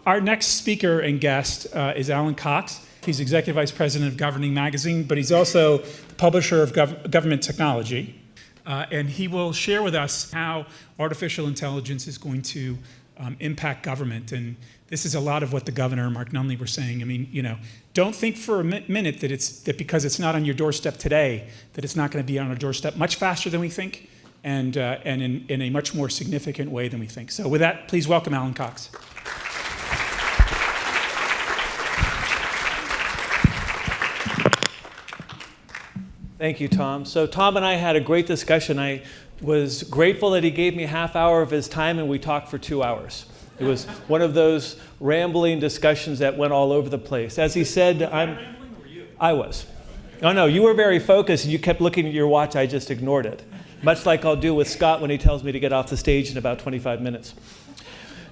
Our next speaker and guest is Alan Cox. He's Executive Vice President of Governing Magazine, but he's also the publisher of Government Technology. And he will share with us how artificial intelligence is going to impact government. And this is a lot of what the governor, Mark Nunley, were saying. I mean, don't think for a minute that because it's not on your doorstep today, that it's not going to be on our doorstep much faster than we think, and in a much more significant way than we think. So with that, please welcome Alan Cox. Thank you, Tom. So Tom and I had a great discussion. I was grateful that he gave me a half hour of his time and we talked for 2 hours. It was one of those rambling discussions that went all over the place. As he said, I was. Oh no, you were very focused and you kept looking at your watch. I just ignored it. Much like I'll do with Scott when he tells me to get off the stage in about 25 minutes.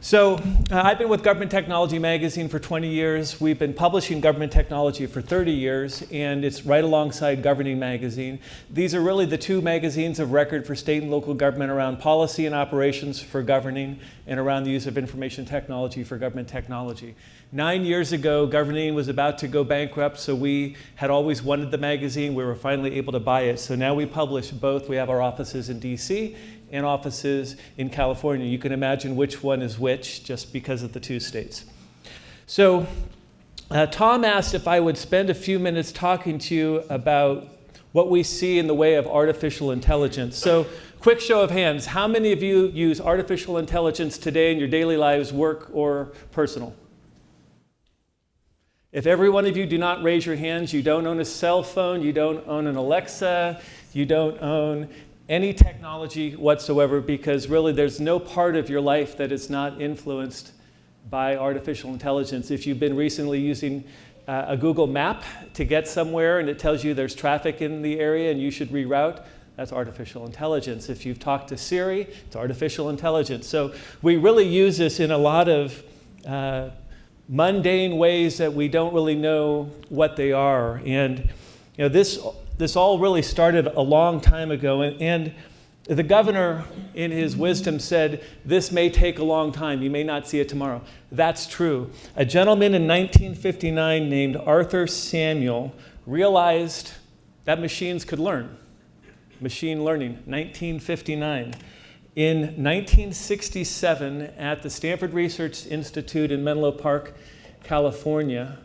So I've been with Government Technology Magazine for 20 years. We've been publishing government technology for 30 years, and it's right alongside Governing Magazine. These are really the two magazines of record for state and local government around policy and operations for governing and around the use of information technology for government technology. 9 years ago, Governing was about to go bankrupt, so we had always wanted the magazine. We were finally able to buy it. So now we publish both. We have our offices in DC and offices in California. You can imagine which one is which just because of the two states. So Tom asked if I would spend a few minutes talking to you about what we see in the way of artificial intelligence. So quick show of hands, how many of you use artificial intelligence today in your daily lives, work or personal? If every one of you do not raise your hands, you don't own a cell phone, you don't own an Alexa, you don't own any technology whatsoever, because really there's no part of your life that is not influenced by artificial intelligence. If you've been recently using a Google map to get somewhere and it tells you there's traffic in the area and you should reroute, that's artificial intelligence. If you've talked to Siri, it's artificial intelligence. So we really use this in a lot of mundane ways that we don't really know what they are. And this all really started a long time ago, and the governor, in his wisdom, said, this may take a long time. You may not see it tomorrow. That's true. A gentleman in 1959 named Arthur Samuel realized that machines could learn. Machine learning, 1959. In 1967, at the Stanford Research Institute in Menlo Park, California,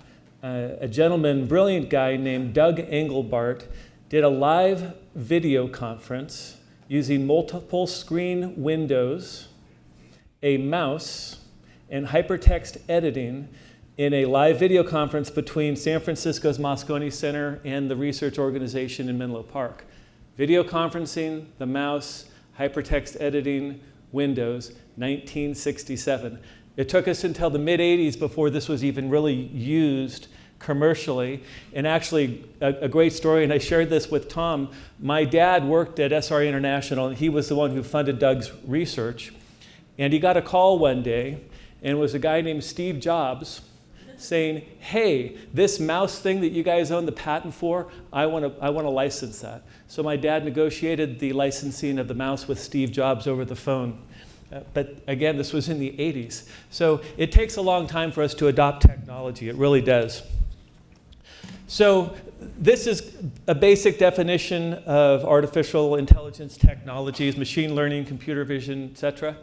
a gentleman, brilliant guy named Doug Engelbart, did a live video conference using multiple screen windows, a mouse, and hypertext editing in a live video conference between San Francisco's Moscone Center and the research organization in Menlo Park. Video conferencing, the mouse, hypertext editing, Windows, 1967. It took us until the mid-'80s before this was even really used commercially. And actually, a great story, and I shared this with Tom. My dad worked at SRA International, and he was the one who funded Doug's research. And he got a call one day, and it was a guy named Steve Jobs saying, hey, this mouse thing that you guys own the patent for, I want to license that. So my dad negotiated the licensing of the mouse with Steve Jobs over the phone. But again, this was in the 80s. So it takes a long time for us to adopt technology. It really does. So this is a basic definition of artificial intelligence technologies, machine learning, computer vision, et cetera.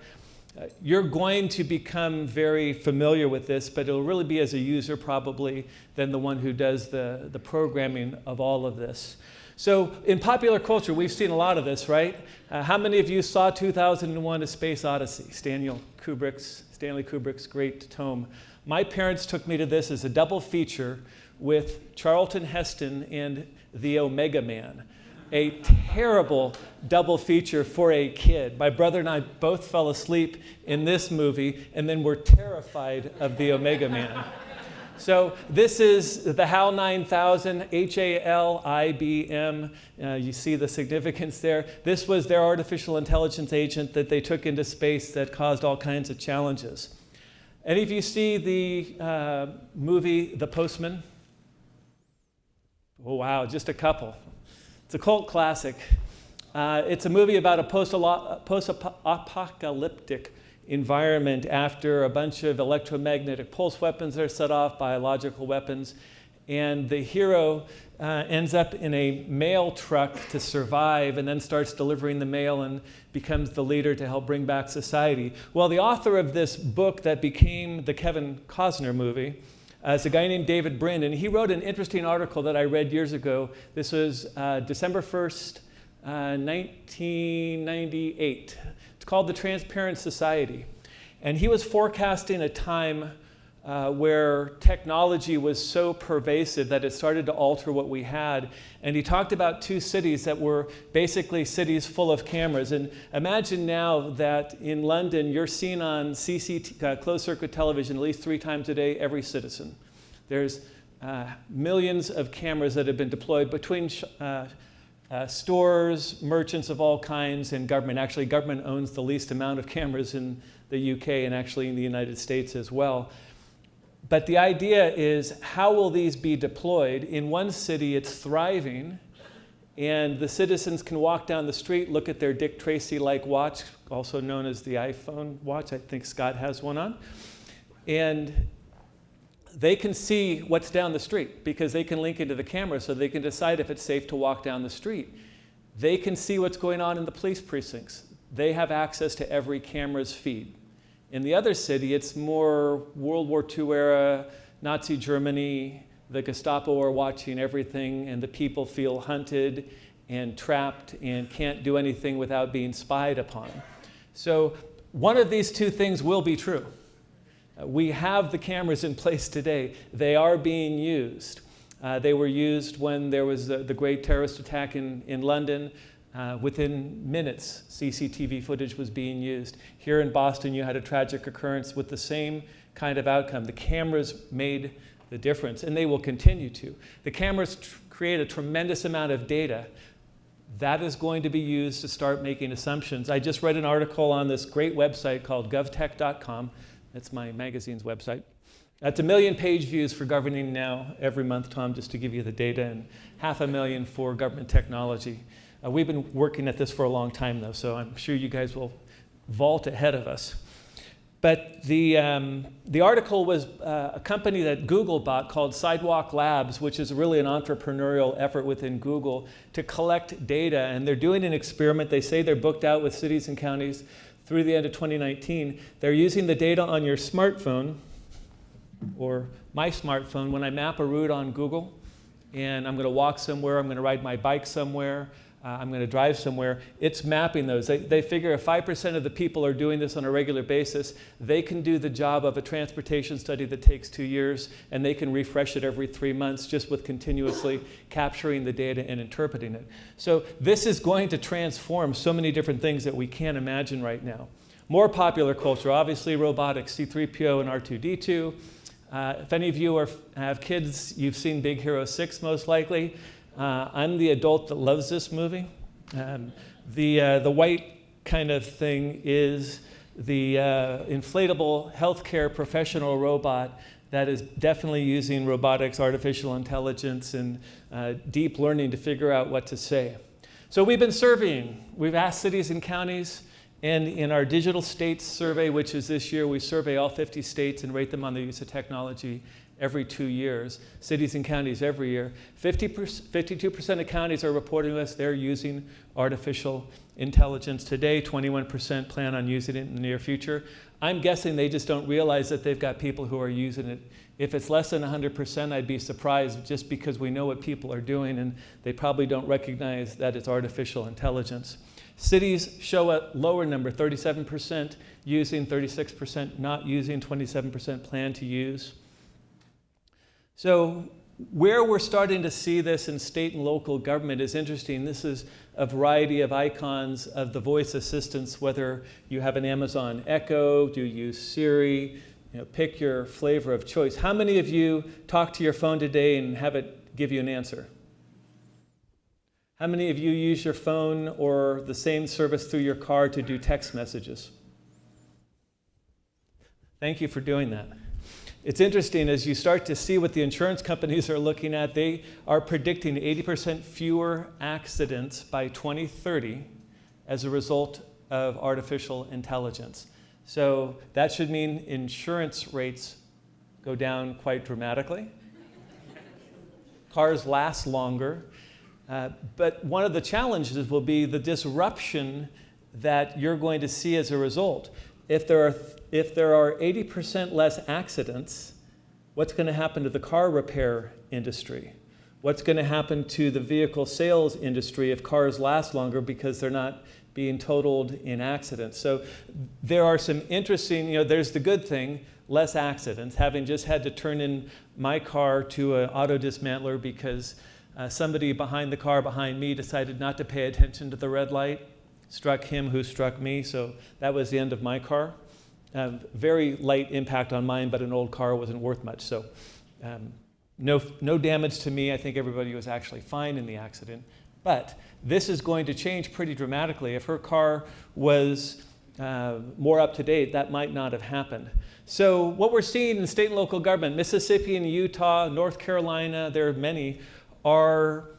You're going to become very familiar with this, but it'll really be as a user probably than the one who does the programming of all of this. So in popular culture, we've seen a lot of this, right? How many of you saw 2001: A Space Odyssey, Stanley Kubrick's great tome? My parents took me to this as a double feature with Charlton Heston and the Omega Man. A terrible double feature for a kid. My brother and I both fell asleep in this movie and then were terrified of the Omega Man. So this is the HAL 9000, HALIBM. You see the significance there. This was their artificial intelligence agent that they took into space that caused all kinds of challenges. Any of you see the movie The Postman? Oh, wow, just a couple. It's a cult classic. It's a movie about a post-apocalyptic environment after a bunch of electromagnetic pulse weapons are set off, biological weapons, and the hero ends up in a mail truck to survive and then starts delivering the mail and becomes the leader to help bring back society. Well, the author of this book that became the Kevin Costner movie is a guy named David Brin, and he wrote an interesting article that I read years ago. This was December 1st, 1998. It's called The Transparent Society. And he was forecasting a time where technology was so pervasive that it started to alter what we had. And he talked about two cities that were basically cities full of cameras. And imagine now that in London, you're seen on closed circuit television at least 3 times a day, every citizen. There's millions of cameras that have been deployed between stores, merchants of all kinds, and government. Actually, government owns the least amount of cameras in the UK and actually in the United States as well. But the idea is, how will these be deployed? In one city, it's thriving, and the citizens can walk down the street, look at their Dick Tracy-like watch, also known as the iPhone watch. I think Scott has one on. And they can see what's down the street because they can link into the camera, so they can decide if it's safe to walk down the street. They can see what's going on in the police precincts. They have access to every camera's feed. In the other city, it's more World War II era, Nazi Germany, the Gestapo are watching everything, and the people feel hunted and trapped and can't do anything without being spied upon. So one of these two things will be true. We have the cameras in place today. They are being used. They were used when there was the great terrorist attack in London. Within minutes, CCTV footage was being used. Here in Boston, you had a tragic occurrence with the same kind of outcome. The cameras made the difference, and they will continue to. The cameras create a tremendous amount of data. That is going to be used to start making assumptions. I just read an article on this great website called govtech.com. That's my magazine's website. That's 1 million page views for Governing Now every month, Tom, just to give you the data, and 500,000 for government technology. We've been working at this for a long time, though, so I'm sure you guys will vault ahead of us. But the article was a company that Google bought called Sidewalk Labs, which is really an entrepreneurial effort within Google to collect data. And they're doing an experiment. They say they're booked out with cities and counties through the end of 2019. They're using the data on your smartphone, or my smartphone, when I map a route on Google, and I'm going to walk somewhere, I'm going to ride my bike somewhere, I'm going to drive somewhere, it's mapping those. They figure if 5% of the people are doing this on a regular basis, they can do the job of a transportation study that takes 2 years, and they can refresh it every 3 months just with continuously capturing the data and interpreting it. So this is going to transform so many different things that we can't imagine right now. More popular culture, obviously robotics, C-3PO and R2-D2. If any of you have kids, you've seen Big Hero 6 most likely. I'm the adult that loves this movie. The white kind of thing is the inflatable healthcare professional robot that is definitely using robotics, artificial intelligence, and deep learning to figure out what to say. So we've been surveying. We've asked cities and counties, and in our digital states survey, which is this year, we survey all 50 states and rate them on the use of technology every 2 years, cities and counties every year. 52% of counties are reporting to us they're using artificial intelligence today. 21% plan on using it in the near future. I'm guessing they just don't realize that they've got people who are using it. If it's less than 100%, I'd be surprised, just because we know what people are doing and they probably don't recognize that it's artificial intelligence. Cities show a lower number, 37% using, 36% not using, 27% plan to use. So where we're starting to see this in state and local government is interesting. This is a variety of icons of the voice assistants, whether you have an Amazon Echo, do you use Siri, pick your flavor of choice. How many of you talk to your phone today and have it give you an answer? How many of you use your phone or the same service through your car to do text messages? Thank you for doing that. It's interesting, as you start to see what the insurance companies are looking at, they are predicting 80% fewer accidents by 2030 as a result of artificial intelligence. So that should mean insurance rates go down quite dramatically. Cars last longer. But one of the challenges will be the disruption that you're going to see as a result. If there are 80% less accidents, what's going to happen to the car repair industry? What's going to happen to the vehicle sales industry if cars last longer because they're not being totaled in accidents? So there are some interesting, there's the good thing, less accidents. Having just had to turn in my car to an auto dismantler because somebody behind the car behind me decided not to pay attention to the red light, struck him who struck me, so that was the end of my car. Very light impact on mine, but an old car wasn't worth much, so no damage to me. I think everybody was actually fine in the accident. But this is going to change pretty dramatically. If her car was more up to date, that might not have happened. So what we're seeing in state and local government, Mississippi and Utah, North Carolina, there are many, are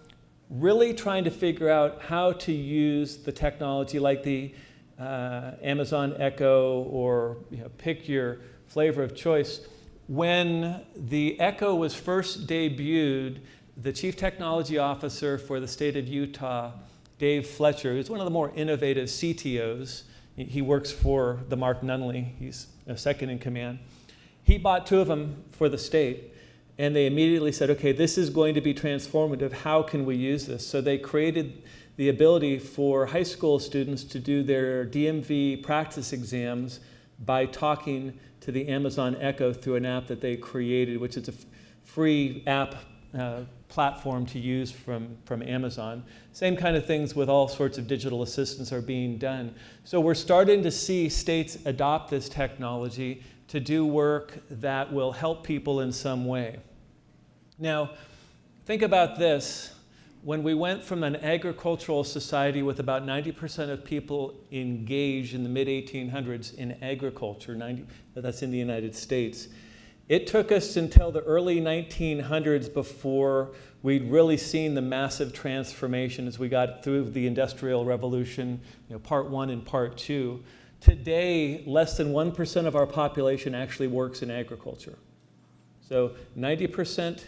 really trying to figure out how to use the technology like the Amazon Echo, or pick your flavor of choice. When the Echo was first debuted, the Chief Technology Officer for the state of Utah, Dave Fletcher, who's one of the more innovative CTOs, he works for the Mark Nunley, he's second in command. He bought 2 of them for the state, and they immediately said, okay, this is going to be transformative. How can we use this? So they created the ability for high school students to do their DMV practice exams by talking to the Amazon Echo through an app that they created, which is a free app platform to use from Amazon. Same kind of things with all sorts of digital assistants are being done. So we're starting to see states adopt this technology to do work that will help people in some way. Now, think about this. When we went from an agricultural society with about 90% of people engaged in the mid-1800s in agriculture, that's in the United States, it took us until the early 1900s before we'd really seen the massive transformation as we got through the Industrial Revolution, part 1 and part 2. Today, less than 1% of our population actually works in agriculture. So 90%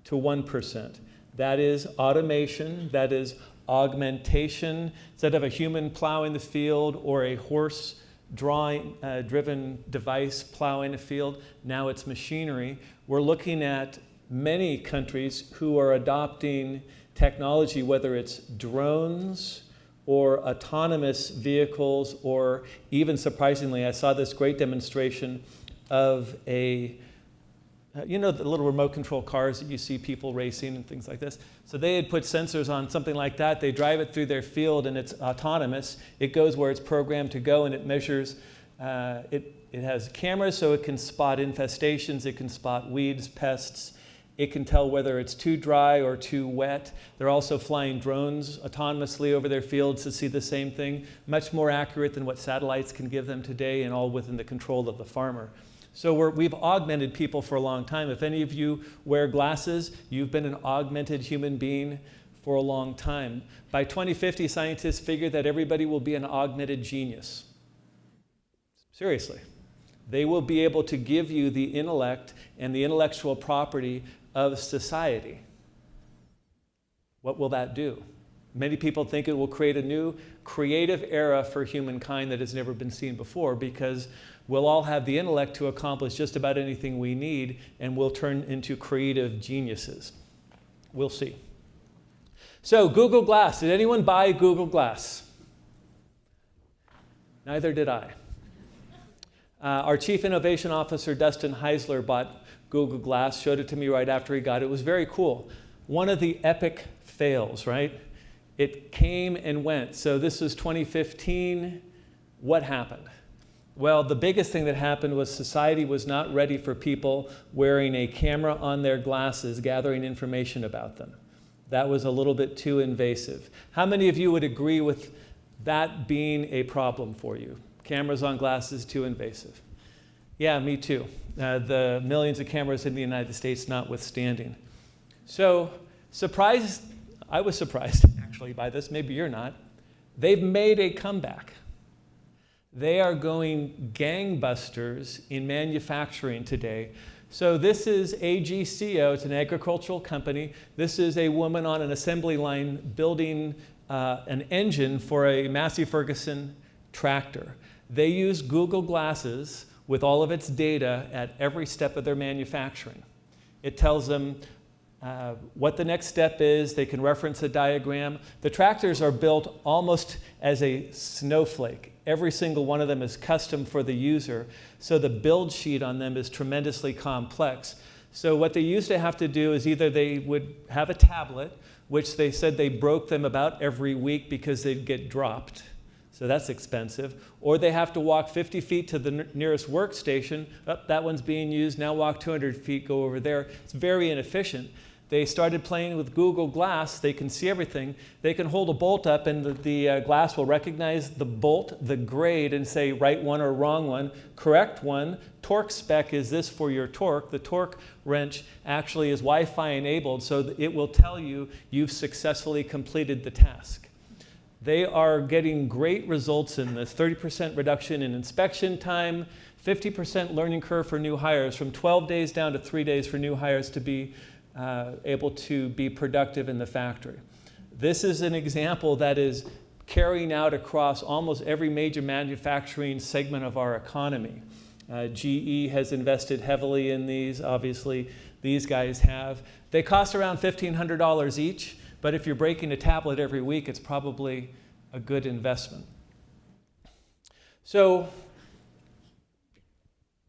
to 1%. That is automation, that is augmentation. Instead of a human plowing the field or a horse driven device plowing a field, now it's machinery. We're looking at many countries who are adopting technology, whether it's drones or autonomous vehicles, or even surprisingly, I saw this great demonstration of the little remote control cars that you see people racing and things like this. So they had put sensors on something like that. They drive it through their field and it's autonomous. It goes where it's programmed to go and it measures. It has cameras so it can spot infestations. It can spot weeds, pests. It can tell whether it's too dry or too wet. They're also flying drones autonomously over their fields to see the same thing. Much more accurate than what satellites can give them today, and all within the control of the farmer. So we've augmented people for a long time. If any of you wear glasses, you've been an augmented human being for a long time. By 2050, scientists figure that everybody will be an augmented genius. Seriously. They will be able to give you the intellect and the intellectual property of society. What will that do? Many people think it will create a new creative era for humankind that has never been seen before, because we'll all have the intellect to accomplish just about anything we need, and we'll turn into creative geniuses. We'll see. So Google Glass. Did anyone buy Google Glass? Neither did I. Our Chief Innovation Officer, Dustin Heisler, bought Google Glass, showed it to me right after he got it. It was very cool. One of the epic fails, right? It came and went. So this was 2015. What happened? Well, the biggest thing that happened was society was not ready for people wearing a camera on their glasses, gathering information about them. That was a little bit too invasive. How many of you would agree with that being a problem for you? Cameras on glasses, too invasive. Yeah, me too. The millions of cameras in the United States notwithstanding. So, I was surprised actually by this, maybe you're not. They've made a comeback. They are going gangbusters in manufacturing today. So this is AGCO, it's an agricultural company. This is a woman on an assembly line building an engine for a Massey Ferguson tractor. They use Google Glasses with all of its data at every step of their manufacturing. It tells them what the next step is. They can reference a diagram. The tractors are built almost as a snowflake. Every single one of them is custom for the user, so the build sheet on them is tremendously complex. So what they used to have to do is either they would have a tablet, which they said they broke them about every week because they'd get dropped. So that's expensive. Or they have to walk 50 feet to the nearest workstation. Oh, that one's being used. Now walk 200 feet, go over there. It's very inefficient. They started playing with Google Glass. They can see everything. They can hold a bolt up and the glass will recognize the bolt, the grade, and say right one or wrong one, correct one. Torque spec is this for your torque. The torque wrench actually is Wi-Fi enabled, so that it will tell you you've successfully completed the task. They are getting great results in this. 30% reduction in inspection time, 50% learning curve for new hires, from 12 days down to 3 days for new hires to be able to be productive in the factory. This is an example that is carrying out across almost every major manufacturing segment of our economy. GE has invested heavily in these. Obviously, these guys have. They cost around $1,500 each, but if you're breaking a tablet every week, it's probably a good investment. So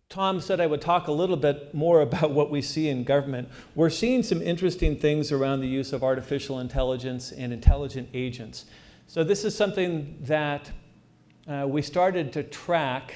Tom said I would talk a little bit more about what we see in government. We're seeing some interesting things around the use of artificial intelligence and intelligent agents. So this is something that we started to track,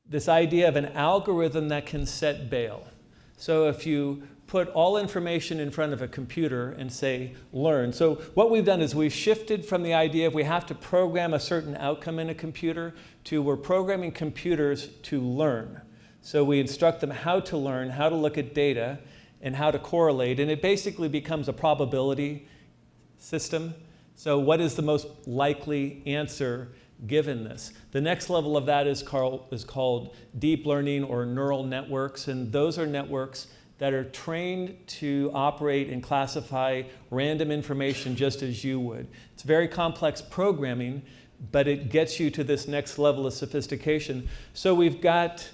this idea of an algorithm that can set bail. So if you put all information in front of a computer and say, learn. So what we've done is we've shifted from the idea of we have to program a certain outcome in a computer to we're programming computers to learn. So we instruct them how to learn, how to look at data, and how to correlate. And it basically becomes a probability system. So what is the most likely answer given this? The next level of that is called deep learning or neural networks. And those are networks that are trained to operate and classify random information just as you would. It's very complex programming, but it gets you to this next level of sophistication. So we've got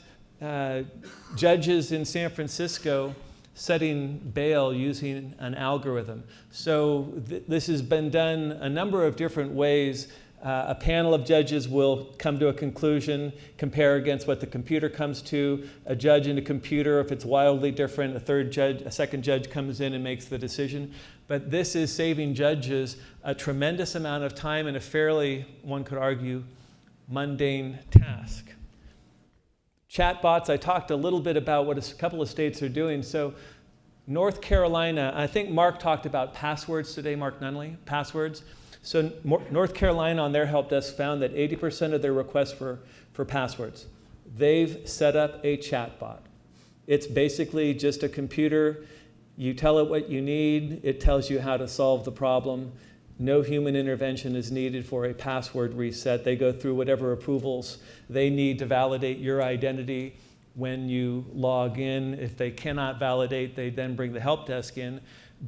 judges in San Francisco setting bail using an algorithm. So this has been done a number of different ways. A panel of judges will come to a conclusion, compare against what the computer comes to. A judge and a computer, if it's wildly different, a second judge comes in and makes the decision. But this is saving judges a tremendous amount of time in a fairly, one could argue, mundane task. Chatbots, I talked a little bit about what a couple of states are doing. So North Carolina, I think Mark talked about passwords today, Mark Nunley, passwords. So North Carolina on their help desk found that 80% of their requests for passwords. They've set up a chatbot. It's basically just a computer. You tell it what you need. It tells you how to solve the problem. No human intervention is needed for a password reset. They go through whatever approvals they need to validate your identity when you log in. If they cannot validate, they then bring the help desk in.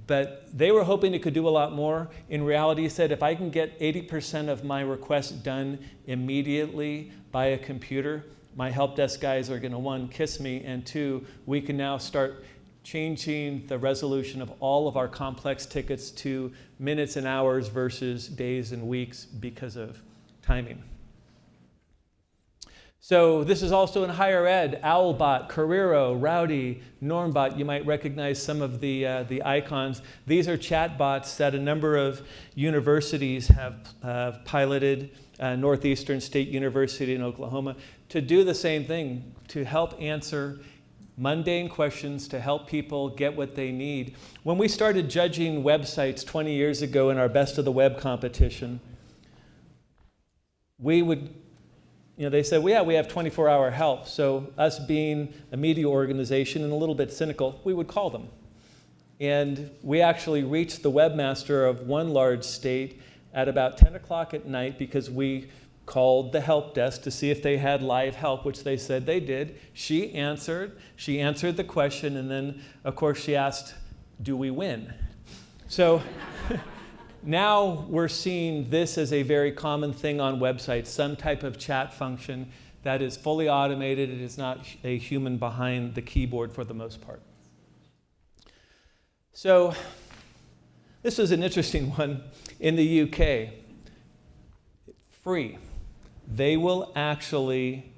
But they were hoping it could do a lot more. In reality, said if I can get 80% of my requests done immediately by a computer, my help desk guys are going to, one, kiss me, and two, we can now start changing the resolution of all of our complex tickets to minutes and hours versus days and weeks because of timing. So this is also in higher ed. Owlbot, Carrero, Rowdy, Normbot. You might recognize some of the icons. These are chatbots that a number of universities have piloted. Northeastern State University in Oklahoma, to do the same thing, to help answer mundane questions, to help people get what they need. When we started judging websites 20 years ago in our Best of the Web competition, we would, they said, well, yeah, we have 24-hour help. So us being a media organization and a little bit cynical, we would call them. And we actually reached the webmaster of one large state at about 10 o'clock at night because we called the help desk to see if they had live help, which they said they did. She answered the question, and then, of course, she asked, do we win? So now we're seeing this as a very common thing on websites, some type of chat function that is fully automated. It is not a human behind the keyboard for the most part. So this is an interesting one in the UK. Free. They will actually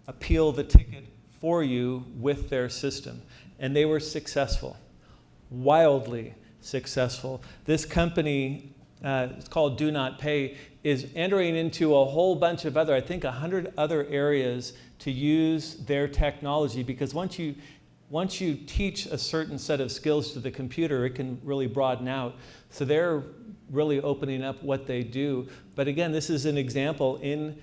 appeal the ticket for you with their system. And they were successful, wildly successful. This company, it's called Do Not Pay, is entering into a whole bunch of other, I think 100 other areas to use their technology, because once you teach a certain set of skills to the computer, it can really broaden out. So they're really opening up what they do. But again, this is an example in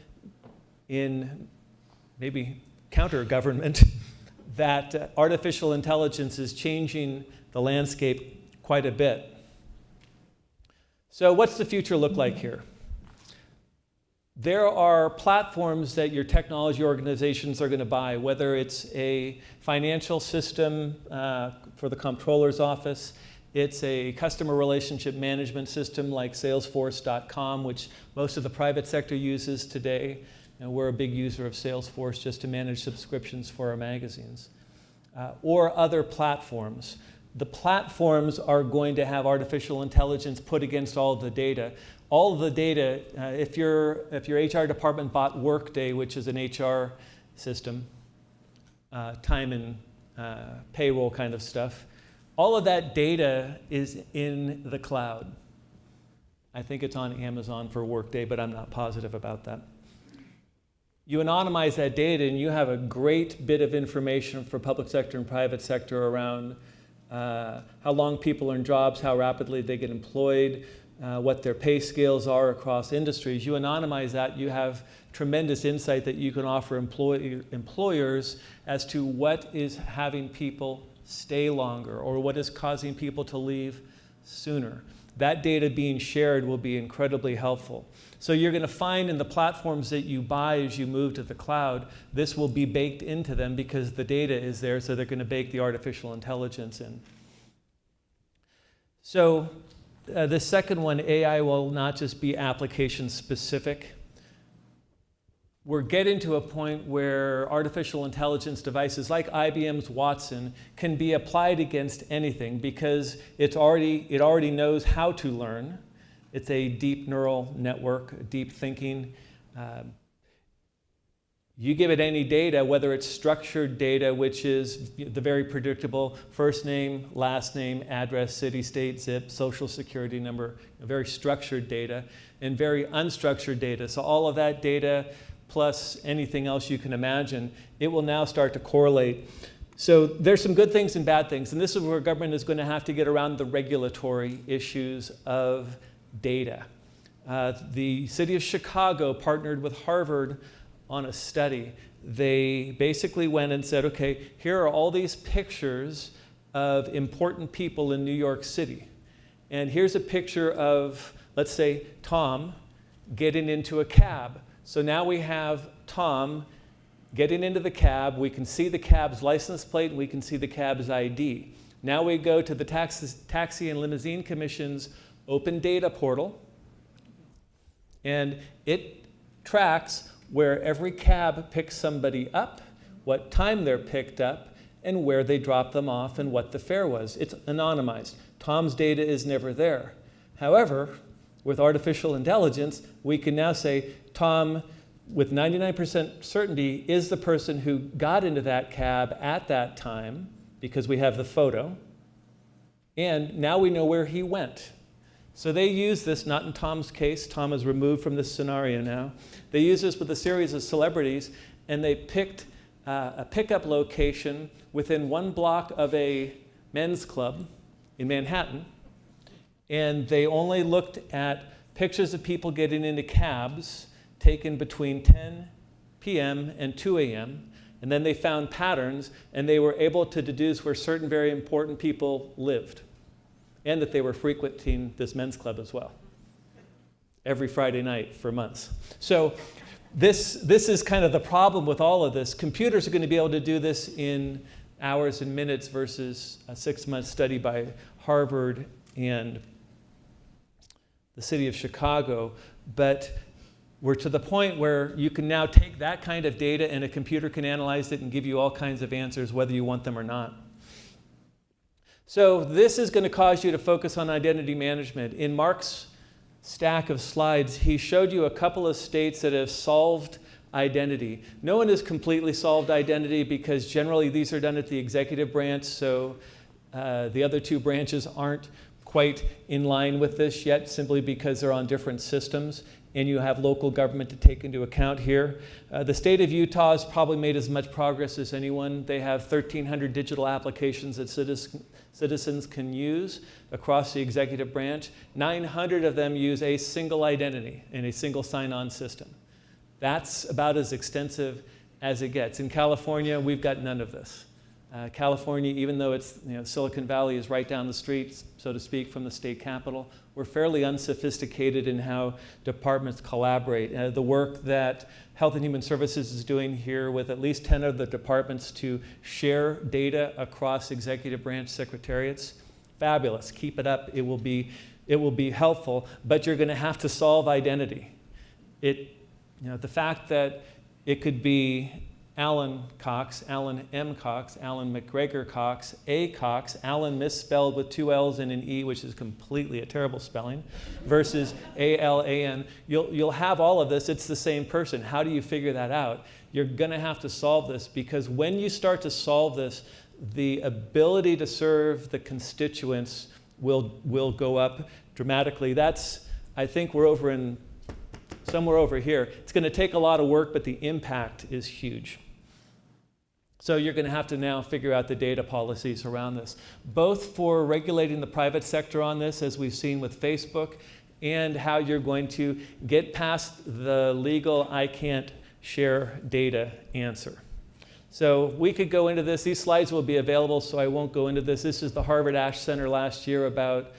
maybe counter-government that artificial intelligence is changing the landscape quite a bit. So what's the future look like here? There are platforms that your technology organizations are going to buy, whether it's a financial system for the comptroller's office, it's a customer relationship management system like Salesforce.com, which most of the private sector uses today. And we're a big user of Salesforce just to manage subscriptions for our magazines. Or other platforms. The platforms are going to have artificial intelligence put against all of the data. All of the data, if your HR department bought Workday, which is an HR system, time and payroll kind of stuff, all of that data is in the cloud. I think it's on Amazon for Workday, but I'm not positive about that. You anonymize that data, and you have a great bit of information for public sector and private sector around how long people are in jobs, how rapidly they get employed, what their pay scales are across industries. You anonymize that, you have tremendous insight that you can offer employers as to what is having people stay longer or what is causing people to leave sooner. That data being shared will be incredibly helpful. So you're going to find in the platforms that you buy as you move to the cloud, this will be baked into them because the data is there, so they're going to bake the artificial intelligence in. So the second one, AI will not just be application specific. We're getting to a point where artificial intelligence devices like IBM's Watson can be applied against anything because it already knows how to learn. It's a deep neural network, deep thinking. You give it any data, whether it's structured data, which is the very predictable first name, last name, address, city, state, zip, social security number, very structured data, and very unstructured data. So all of that data plus anything else you can imagine, it will now start to correlate. So there's some good things and bad things, and this is where government is going to have to get around the regulatory issues of data. The city of Chicago partnered with Harvard on a study. They basically went and said, okay, here are all these pictures of important people in New York City. And here's a picture of, let's say, Tom getting into a cab. So now we have Tom getting into the cab. We can see the cab's license plate, and we can see the cab's ID. Now we go to the Taxi and Limousine Commission's open data portal, and it tracks where every cab picks somebody up, what time they're picked up, and where they dropped them off, and what the fare was. It's anonymized. Tom's data is never there. However, with artificial intelligence, we can now say, Tom, with 99% certainty, is the person who got into that cab at that time, because we have the photo, and now we know where he went. So they use this, not in Tom's case. Tom is removed from this scenario now. They use this with a series of celebrities, and they picked a pickup location within 1 block of a men's club in Manhattan, and they only looked at pictures of people getting into cabs taken between 10 p.m. and 2 a.m., and then they found patterns, and they were able to deduce where certain very important people lived, and that they were frequenting this men's club as well, every Friday night for months. So This is kind of the problem with all of this. Computers are going to be able to do this in hours and minutes versus a 6-month study by Harvard and the city of Chicago. But we're to the point where you can now take that kind of data and a computer can analyze it and give you all kinds of answers, whether you want them or not. So this is going to cause you to focus on identity management. In Mark's stack of slides, he showed you a couple of states that have solved identity. No one has completely solved identity because generally these are done at the executive branch, so the other two branches aren't quite in line with this yet, simply because they're on different systems and you have local government to take into account here. The state of Utah has probably made as much progress as anyone. They have 1,300 digital applications that citizens can use across the executive branch. 900 of them use a single identity and a single sign-on system. That's about as extensive as it gets. In California, we've got none of this. California, even though it's, Silicon Valley is right down the street, so to speak, from the state capital, we're fairly unsophisticated in how departments collaborate. The work that Health and Human Services is doing here with at least 10 of the departments to share data across executive branch secretariats, fabulous. Keep it up. It will be helpful, but you're going to have to solve identity. The fact that it could be Alan Cox, Alan M. Cox, Alan McGregor Cox, A. Cox, Alan misspelled with 2 L's and an E, which is completely a terrible spelling, versus A-L-A-N. You'll have all of this. It's the same person. How do you figure that out? You're going to have to solve this, because when you start to solve this, the ability to serve the constituents will go up dramatically. I think we're somewhere over here. It's going to take a lot of work, but the impact is huge. So you're going to have to now figure out the data policies around this, both for regulating the private sector on this, as we've seen with Facebook, and how you're going to get past the legal I can't share data answer. So we could go into this. These slides will be available, so I won't go into this. This is the Harvard Ash Center last year about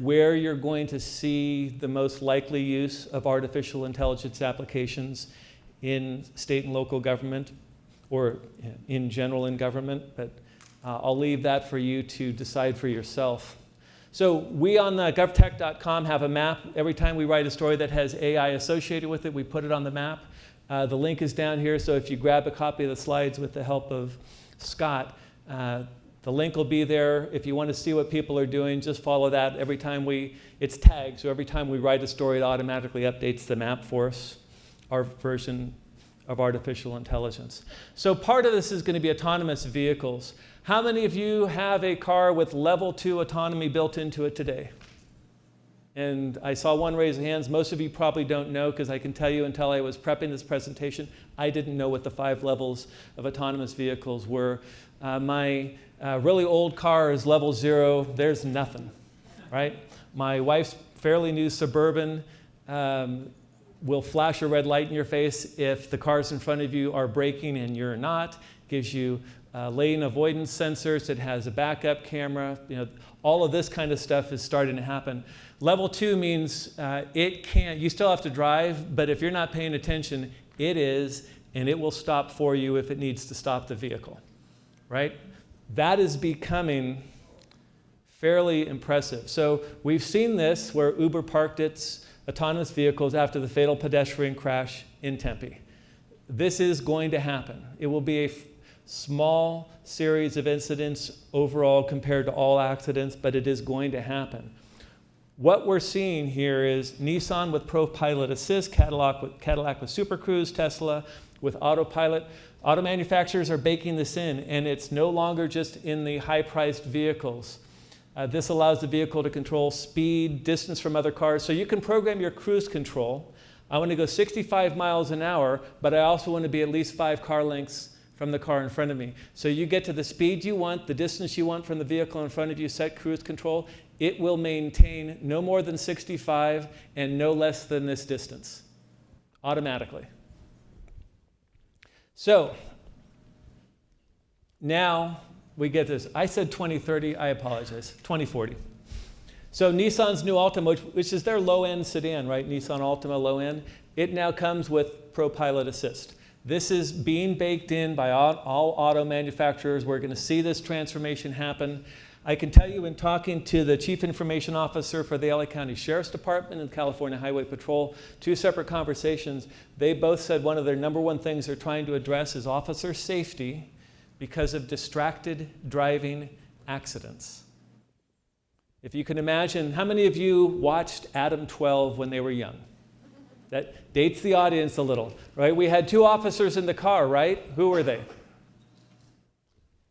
where you're going to see the most likely use of artificial intelligence applications in state and local government, or in general in government, but I'll leave that for you to decide for yourself. So we on the govtech.com have a map. Every time we write a story that has AI associated with it, we put it on the map. The link is down here, so if you grab a copy of the slides with the help of Scott, the link will be there. If you want to see what people are doing, just follow that. It's tagged, so every time we write a story, it automatically updates the map for us, our version of artificial intelligence. So part of this is going to be autonomous vehicles. How many of you have a car with level 2 autonomy built into it today? And I saw one raise hands. Most of you probably don't know, because I can tell you, until I was prepping this presentation, I didn't know what the 5 levels of autonomous vehicles were. My really old car is level 0. There's nothing, right? My wife's fairly new Suburban will flash a red light in your face if the cars in front of you are braking and you're not. Gives you lane avoidance sensors. It has a backup camera. All of this kind of stuff is starting to happen. Level 2 means you still have to drive, but if you're not paying attention, it is, and it will stop for you if it needs to stop the vehicle, right? That is becoming fairly impressive. So we've seen this where Uber parked its autonomous vehicles after the fatal pedestrian crash in Tempe. This is going to happen. It will be a small series of incidents overall compared to all accidents, but it is going to happen. What we're seeing here is Nissan with Pro Pilot Assist, Cadillac with Super Cruise, Tesla with Autopilot. Auto manufacturers are baking this in, and it's no longer just in the high-priced vehicles. This allows the vehicle to control speed, distance from other cars. So you can program your cruise control. I want to go 65 miles an hour, but I also want to be at least 5 car lengths from the car in front of me. So you get to the speed you want, the distance you want from the vehicle in front of you, set cruise control. It will maintain no more than 65 and no less than this distance, automatically. So now we get this. I said 2030, I apologize, 2040. So Nissan's new Altima, which is their low-end sedan, right? Nissan Altima low-end, it now comes with ProPilot Assist. This is being baked in by all auto manufacturers. We're going to see this transformation happen. I can tell you in talking to the Chief Information Officer for the LA County Sheriff's Department and California Highway Patrol, 2 separate conversations, they both said one of their number one things they're trying to address is officer safety because of distracted driving accidents. If you can imagine, how many of you watched Adam 12 when they were young? That dates the audience a little, right? We had 2 officers in the car, right? Who were they?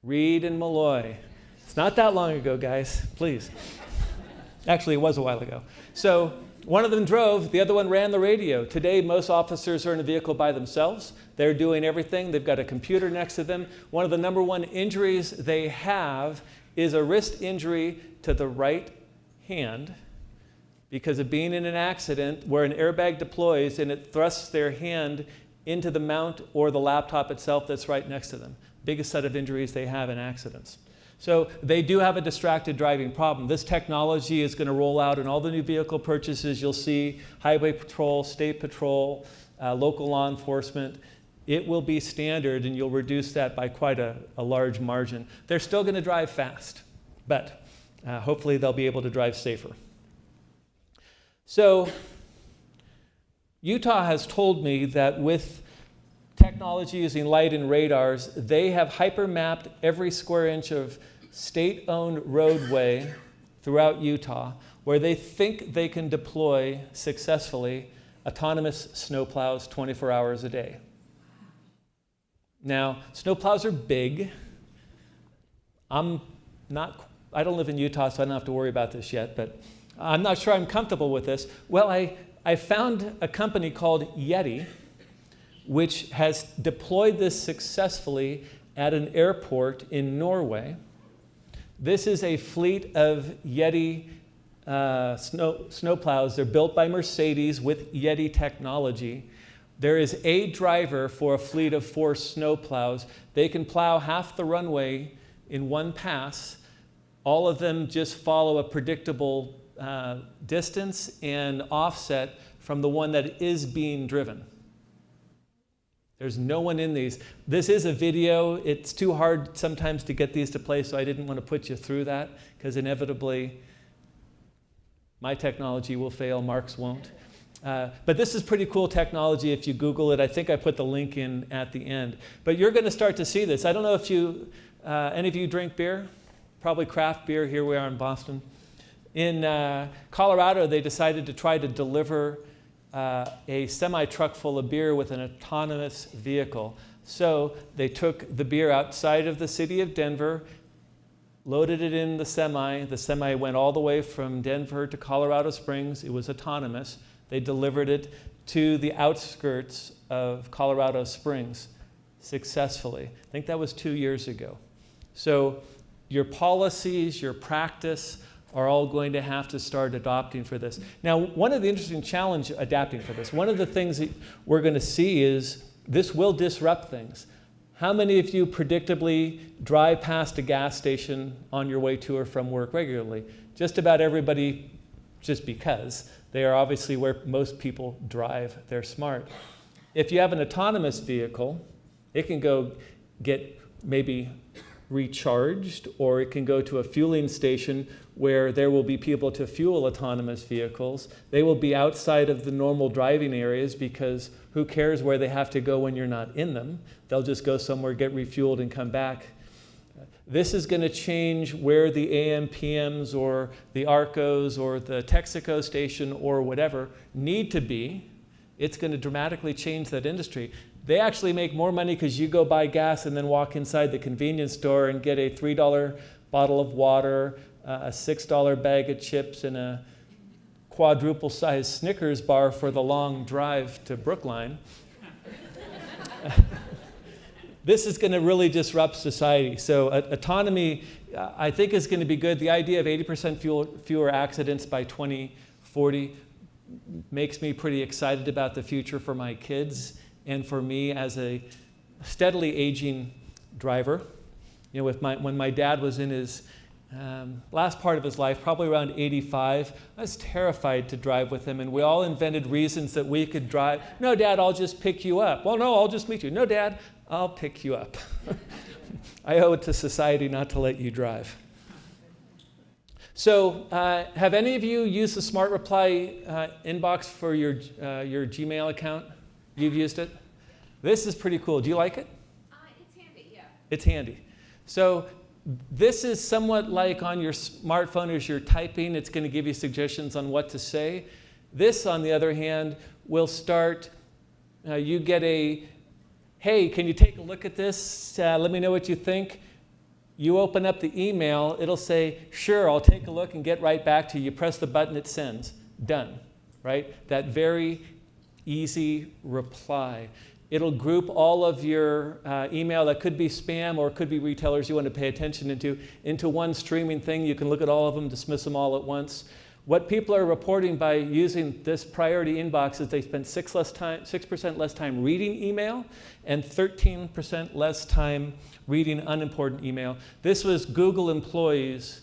Reed and Malloy. It's not that long ago, guys, please. Actually, it was a while ago. So one of them drove, the other one ran the radio. Today, most officers are in a vehicle by themselves. They're doing everything. They've got a computer next to them. One of the number one injuries they have is a wrist injury to the right hand because of being in an accident where an airbag deploys and it thrusts their hand into the mount or the laptop itself that's right next to them. Biggest set of injuries they have in accidents. So they do have a distracted driving problem. This technology is going to roll out in all the new vehicle purchases. You'll see Highway Patrol, State Patrol, local law enforcement. It will be standard, and you'll reduce that by quite a large margin. They're still going to drive fast, but hopefully they'll be able to drive safer. So Utah has told me that with technology using light and radars, they have hyper-mapped every square inch of state-owned roadway throughout Utah where they think they can deploy successfully autonomous snowplows 24 hours a day. Now, snowplows are big. I don't live in Utah, so I don't have to worry about this yet, but I'm not sure I'm comfortable with this. Well, I found a company called Yeti, which has deployed this successfully at an airport in Norway. This is a fleet of Yeti snowplows. They're built by Mercedes with Yeti technology. There is a driver for a fleet of 4 snowplows. They can plow half the runway in one pass. All of them just follow a predictable distance and offset from the one that is being driven. There's no one in these. This is a video. It's too hard sometimes to get these to play, so I didn't want to put you through that because inevitably my technology will fail, Mark's won't. But this is pretty cool technology if you Google it. I think I put the link in at the end. But you're going to start to see this. I don't know if any of you drink beer, probably craft beer. Here we are in Boston. In Colorado, they decided to try to deliver a semi-truck full of beer with an autonomous vehicle. So they took the beer outside of the city of Denver, loaded it in the semi. The semi went all the way from Denver to Colorado Springs. It was autonomous. They delivered it to the outskirts of Colorado Springs successfully. I think that was 2 years ago. So your policies, your practice are all going to have to start adopting for this. Now, one of the interesting challenges adapting for this, one of the things that we're going to see is this will disrupt things. How many of you predictably drive past a gas station on your way to or from work regularly? Just about everybody, just because. They are obviously where most people drive. They're smart. If you have an autonomous vehicle, it can go get maybe recharged, or it can go to a fueling station where there will be people to fuel autonomous vehicles. They will be outside of the normal driving areas because who cares where they have to go when you're not in them? They'll just go somewhere, get refueled, and come back. This is going to change where the AMPMs or the ARCOs or the Texaco station or whatever need to be. It's going to dramatically change that industry. They actually make more money because you go buy gas and then walk inside the convenience store and get a $3 bottle of water, a $6 bag of chips, and a quadruple-sized Snickers bar for the long drive to Brookline. This is going to really disrupt society. So autonomy, I think, is going to be good. The idea of 80% fewer accidents by 2040 makes me pretty excited about the future for my kids and for me as a steadily aging driver. You know, when my dad was in his last part of his life, probably around 85. I was terrified to drive with him, and we all invented reasons that we could drive. No, Dad, I'll just pick you up. Well, no, I'll just meet you. No, Dad, I'll pick you up. I owe it to society not to let you drive. So have any of you used the Smart Reply inbox for your Gmail account? You've used it? This is pretty cool. Do you like it? It's handy, yeah. It's handy. So this is somewhat like on your smartphone as you're typing. It's going to give you suggestions on what to say. This, on the other hand, will start, you get a, hey, can you take a look at this? Let me know what you think. You open up the email, it'll say, sure, I'll take a look and get right back to you. You press the button, it sends. Done, right? That very easy reply. It'll group all of your email that could be spam or could be retailers you want to pay attention into one streaming thing. You can look at all of them, dismiss them all at once. What people are reporting by using this priority inbox is they spend 6% less time reading email and 13% less time reading unimportant email. This was Google employees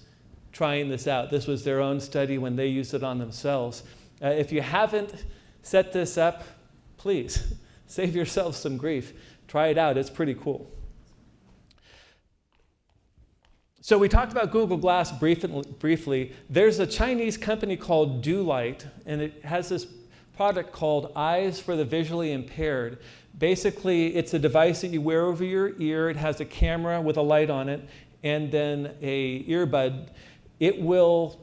trying this out. This was their own study when they used it on themselves. If you haven't set this up, please save yourself some grief. Try it out. It's pretty cool. So we talked about Google Glass briefly. There's a Chinese company called DoLight, and it has this product called Eyes for the Visually Impaired. Basically, it's a device that you wear over your ear. It has a camera with a light on it, and then an earbud. It will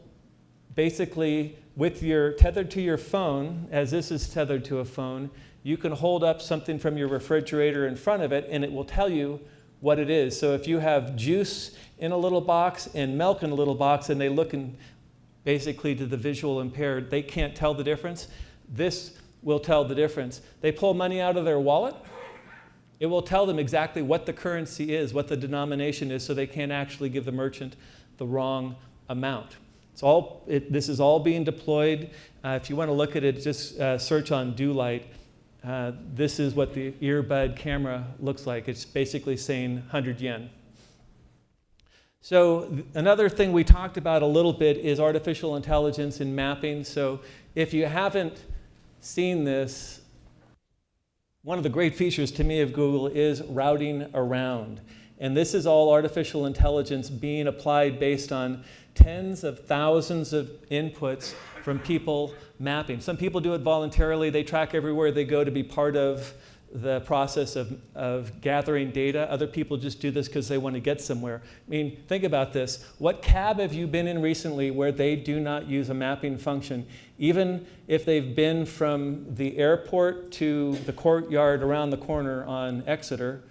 basically, with your tethered to your phone, as this is tethered to a phone, you can hold up something from your refrigerator in front of it, and it will tell you what it is. So if you have juice in a little box and milk in a little box, and they look basically to the visual impaired, they can't tell the difference. This will tell the difference. They pull money out of their wallet, it will tell them exactly what the currency is, what the denomination is, so they can't actually give the merchant the wrong amount. This is all being deployed. If you want to look at it, just search on DoLight. This is what the earbud camera looks like. It's basically saying 100 yen. So another thing we talked about a little bit is artificial intelligence in mapping. So if you haven't seen this, one of the great features to me of Google is routing around. And this is all artificial intelligence being applied based on tens of thousands of inputs from people mapping. Some people do it voluntarily. They track everywhere they go to be part of the process of gathering data. Other people just do this because they want to get somewhere. I mean, think about this. What cab have you been in recently where they do not use a mapping function? Even if they've been from the airport to the courtyard around the corner on Exeter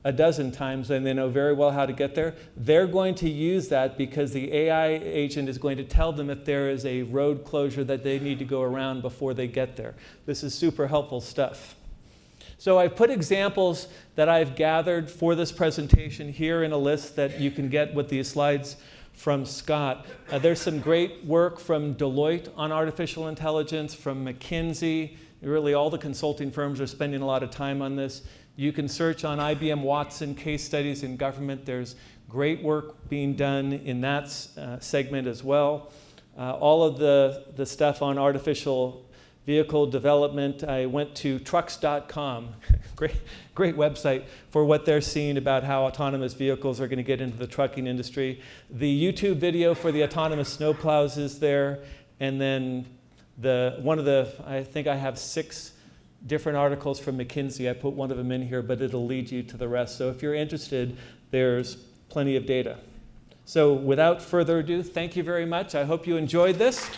a dozen times, and they know very well how to get there, they're going to use that because the AI agent is going to tell them if there is a road closure that they need to go around before they get there. This is super helpful stuff. So I've put examples that I've gathered for this presentation here in a list that you can get with these slides from Scott. There's some great work from Deloitte on artificial intelligence, from McKinsey. Really all the consulting firms are spending a lot of time on this. You can search on IBM Watson case studies in government. There's great work being done in that segment as well. All of the stuff on artificial vehicle development, I went to trucks.com, great website for what they're seeing about how autonomous vehicles are going to get into the trucking industry. The YouTube video for the autonomous snowplows is there, and then I think I have 6 different articles from McKinsey. I put one of them in here, but it'll lead you to the rest. So if you're interested, there's plenty of data. So without further ado, thank you very much. I hope you enjoyed this.